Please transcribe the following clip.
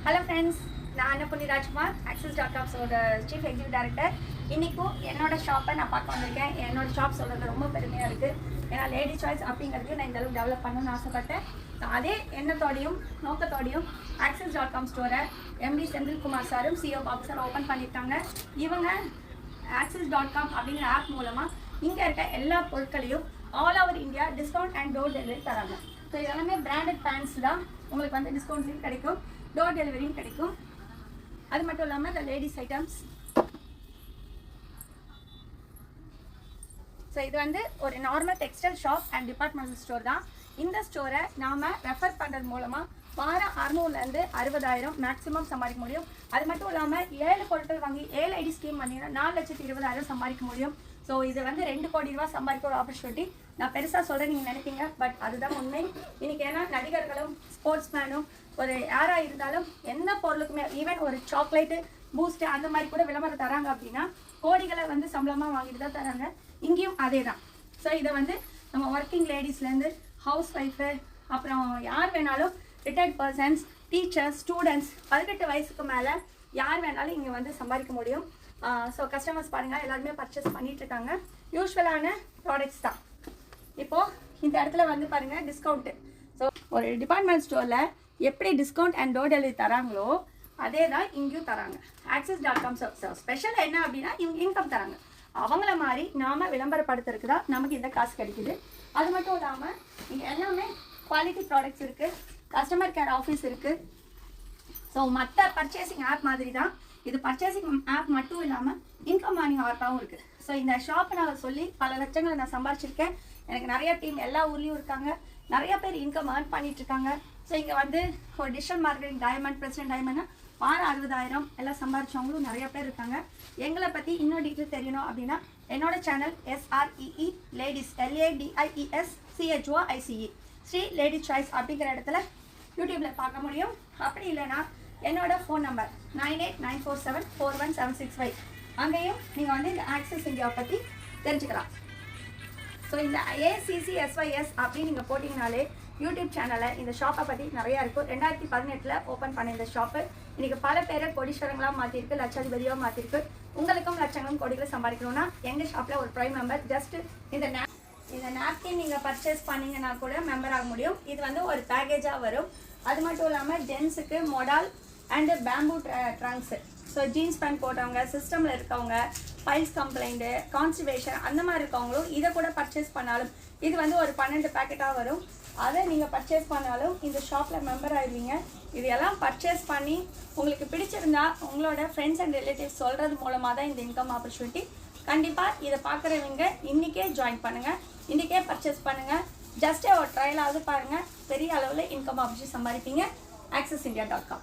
Hello friends, நான் அன்னபூர்ணி ராஜ்குமார், access.comஸோட chief executive director. இன்றைக்கும் என்னோட ஷாப்பை நான் பார்க்க வந்திருக்கேன். என்னோட ஷாப் சொல்கிறது ரொம்ப பெருமையாக இருக்குது. ஏன்னா லேடி சாய்ஸ் அப்படிங்கிறது நான் இந்த அளவுக்கு டெவலப் பண்ணணும்னு ஆசைப்பட்டேன். அதே எண்ணத்தோடையும் நோக்கத்தோடையும் access.com ஸ்டோரை எம்டி செந்தில்குமார் சாரும் சிஓ பாபு சார் ஓப்பன் பண்ணியிருக்காங்க. இவங்க access.com அப்படிங்கிற ஆப் மூலமாக இங்கே இருக்க எல்லா பொருட்களையும் all over India discount and door delivery தராங்க. ஸோ இதெல்லாமே பிராண்டட் பேண்ட்ஸ் தான். உங்களுக்கு வந்து டிஸ்கவுண்ட்ஸையும் கிடைக்கும், டோர் டெலிவரியும் கிடைக்கும். அது மட்டும் இல்லாமல் இந்த லேடிஸ் ஐட்டம்ஸ். ஸோ இது வந்து ஒரு normal textile shop and departmental store தான். இந்த ஸ்டோரை நாம் ரெஃபர் பண்ணுறது மூலமாக வாரம் 600லேருந்து 60,000 மேக்ஸிமம் சம்பாதிக்க முடியும். அது மட்டும் இல்லாமல் 7 பொருட்கள் வாங்கி 7 ஐடி ஸ்கீம் பண்ணிங்கன்னா 4,20,000 சம்பாதிக்க முடியும். ஸோ இது வந்து 2 கோடி ரூபா சம்பாதிக்க ஒரு ஆப்பர்ச்சுனிட்டி. நான் பெருசாக சொல்கிறேன் நீங்கள் நினைப்பீங்க, பட் அதுதான் உண்மை. இன்றைக்கி ஏன்னா நடிகர்களும் ஸ்போர்ட்ஸ் மேனும் ஒரு யாராக இருந்தாலும் எந்த பொருளுக்குமே, ஈவன் ஒரு சாக்லேட்டு பூஸ்ட்டு அந்த மாதிரி கூட விளம்பரம் தராங்க அப்படின்னா கோடிகளை வந்து சம்பளமாக வாங்கிட்டு தான் தராங்க. இங்கேயும் அதே தான். ஸோ இதை வந்து நம்ம ஒர்க்கிங் லேடிஸ்லேருந்து ஹவுஸ் ஒய்ஃபு, அப்புறம் யார் வேணாலும் ரிட்டையர்ட் பர்சன்ஸ், டீச்சர்ஸ், ஸ்டூடெண்ட்ஸ் 18 வயசுக்கு மேலே யார் வேணாலும் இங்கே வந்து சம்பாதிக்க முடியும். ஸோ கஸ்டமர்ஸ் பாருங்கள், எல்லாருமே பர்ச்சேஸ் பண்ணிகிட்ருக்காங்க. யூஸ்வலான ப்ராடக்ட்ஸ் தான். இப்போது இந்த இடத்துல வந்து பாருங்கள் டிஸ்கவுண்ட்டு. ஸோ ஒரு டிபார்ட்மெண்ட் ஸ்டோரில் எப்படி டிஸ்கவுண்ட் அண்ட் டோர் டெலிவரி தராங்களோ அதே தான் இங்கேயும் தராங்க. access.com ஸ்பெஷல் என்ன அப்படின்னா இவங்க இன்கம் தராங்க. அவங்கள மாதிரி நாம் விளம்பரப்படுத்துறதுக்கு தான் நமக்கு இந்த காசு கிடைக்குது. அது மட்டும் இல்லாமல் இங்கே எல்லாமே குவாலிட்டி ப்ராடக்ட்ஸ் இருக்குது, கஸ்டமர் கேர் ஆஃபீஸ் இருக்குது. ஸோ மற்ற பர்ச்சேசிங் ஆப் மாதிரி தான் இது. பர்ச்சேசிங் ஆப் மட்டும் இல்லாமல் இன்கம் மார்னிங் ஆப்பாகவும் இருக்குது. ஸோ இந்த ஷாப்பை நான் சொல்லி பல லட்சங்களை நான் சம்பாதிச்சிருக்கேன். எனக்கு நிறைய டீம் எல்லா ஊர்லேயும் இருக்காங்க, நிறைய பேர் இன்கம் ஏர்ன் பண்ணிகிட்ருக்காங்க. ஸோ இங்கே வந்து ஒரு டிஜிட்டல் மார்க்கெட்டிங் டைமண்ட், பிரசிடென்ட் டைமண்ட்னா வாரம் 60,000 எல்லாம் சம்பாதிச்சவங்களும் நிறைய பேர் இருக்காங்க. எங்களை பற்றி இன்னும் டீட்டெயில் தெரியணும் அப்படின்னா என்னோட channel SREE ladies LADIES Sree lady choice அப்படிங்கிற இடத்துல யூடியூப்பில் பார்க்க முடியும். அப்படி இல்லைன்னா என்னோட ஃபோன் நம்பர் 9894741765 அங்கேயும் நீங்கள் வந்து இந்த ஆக்சஸ் இந்தியாவை பற்றி தெரிஞ்சுக்கலாம். ஸோ இந்த ACCSYS அப்படின்னு நீங்கள் போட்டிங்கனாலே யூடியூப் சேனலில் இந்த ஷாப்பை பற்றி நிறையா இருக்கும். 2018 ஓப்பன் பண்ண இந்த ஷாப்பு இன்றைக்கி பல பேரை கோடீஸ்வரங்களாக மாற்றிருக்கு, லட்சாதிபதியாக மாற்றிருக்கு. உங்களுக்கும் லட்சங்களும் கோடிகளை சம்பாதிக்கணும்னா எங்கள் ஷாப்பில் ஒரு ப்ரைம் மெம்பர். ஜஸ்ட் இந்த நாப்கின் நீங்கள் பர்ச்சேஸ் பண்ணிங்கன்னா கூட மெம்பர் ஆக முடியும். இது வந்து ஒரு பேக்கேஜாக வரும். அது மட்டும் இல்லாமல் ஜென்ஸுக்கு modal and bamboo trunks. So jeans pant போட்டவங்க, சிஸ்டமில் இருக்கவங்க, ஃபைல்ஸ் கம்ப்ளைண்ட்டு, கான்ஸ்டிபேஷன் அந்த மாதிரி இருக்கவங்களும் இதை கூட பர்ச்சேஸ் பண்ணாலும் இது வந்து ஒரு 12 பேக்கெட்டாக வரும். அதை நீங்கள் பர்ச்சேஸ் பண்ணாலும் இந்த ஷாப்பில் மெம்பர் ஆகிடுவீங்க. இது எல்லாம் பர்ச்சேஸ் பண்ணி உங்களுக்கு பிடிச்சிருந்தா உங்களோட ஃப்ரெண்ட்ஸ் அண்ட் ரிலேட்டிவ்ஸ் சொல்கிறது மூலமாக தான் இந்த இன்கம் ஆப்பர்ச்சுனிட்டி. கண்டிப்பாக இதை பார்க்குறவங்க இன்றைக்கே ஜாயின் பண்ணுங்கள், இன்றைக்கே பர்ச்சேஸ் பண்ணுங்கள். ஜஸ்ட்டே ஒரு ட்ரையலாவது பாருங்கள், பெரிய அளவில் இன்கம் ஆப்பர்ச்சுனிட்டி சம்பாதிப்பீங்க. accessindia.com